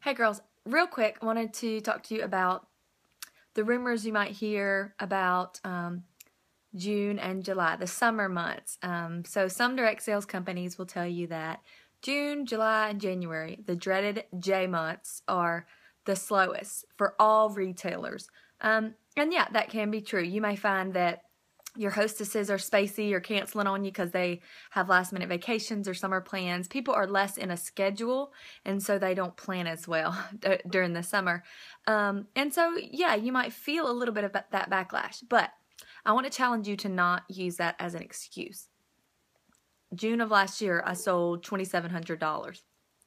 Hey girls, real quick, I wanted to talk to you about the rumors you might hear about June and July, the summer months. So some direct sales companies will tell you that June, July, and January, the dreaded J months, are the slowest for all retailers. And yeah, that can be true. You may find that your hostesses are spacey or canceling on you because they have last minute vacations or summer plans. People are less in a schedule, and so they don't plan as well during the summer. And so, yeah, you might feel a little bit of that backlash, but I want to challenge you to not use that as an excuse. June of last year, I sold $2,700.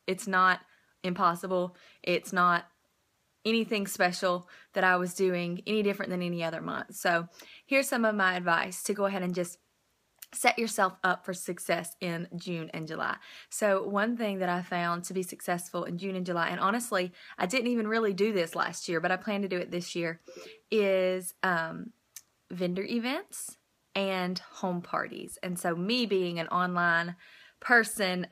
It's not impossible. It's not anything special that I was doing any different than any other month. So here's some of my advice to go ahead and just set yourself up for success in June and July. So one thing that I found to be successful in June and July, and honestly, I didn't even really do this last year, but I plan to do it this year, is vendor events and home parties. And so me being an online person,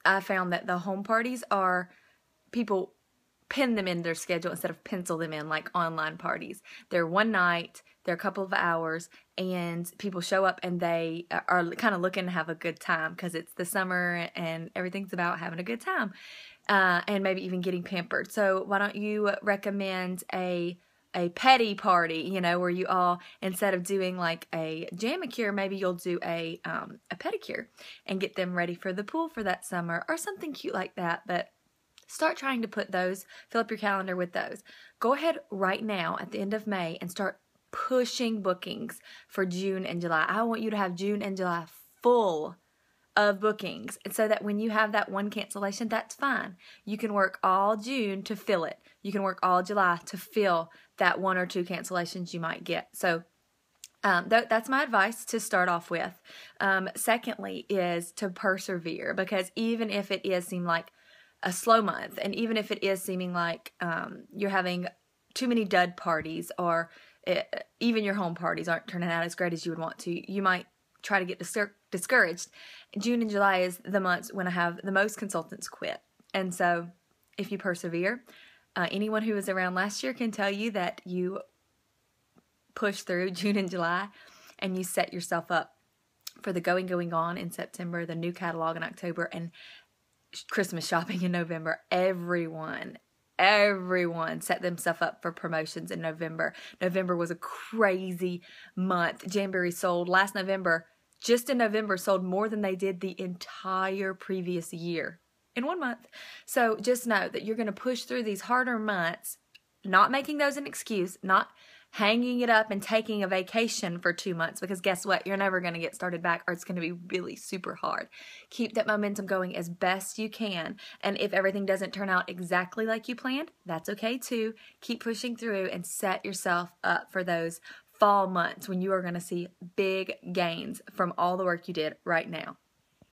I found that the home parties are people pin them in their schedule instead of pencil them in like online parties. They're one night, they're a couple of hours, and people show up and they are kind of looking to have a good time because it's the summer and everything's about having a good time and maybe even getting pampered. So why don't you recommend a petty party, you know, where you all, instead of doing like a jamacure, maybe you'll do a pedicure and get them ready for the pool for that summer or something cute like that. But start trying to put those, fill up your calendar with those. Go ahead right now at the end of May and start pushing bookings for June and July. I want you to have June and July full of bookings, and so that when you have that one cancellation, that's fine. You can work all June to fill it. You can work all July to fill that one or two cancellations you might get. So that's my advice to start off with. Secondly is to persevere, because even if it is seem like a slow month, and even if it is seeming like you're having too many dud parties, or even your home parties aren't turning out as great as you would want to, you might try to get discouraged. June and July is the months when I have the most consultants quit. And so if you persevere, anyone who was around last year can tell you that you push through June and July and you set yourself up for the going on in September, the new catalog in October, and Christmas shopping in November. Everyone set themselves up for promotions in November. November was a crazy month. Jamboree sold last November, just in November, sold more than they did the entire previous year in 1 month. So just know that you're going to push through these harder months, not making those an excuse, not hanging it up and taking a vacation for 2 months, because guess what? You're never going to get started back, or it's going to be really super hard. Keep that momentum going as best you can. And if everything doesn't turn out exactly like you planned, that's okay too. Keep pushing through and set yourself up for those fall months when you are going to see big gains from all the work you did right now.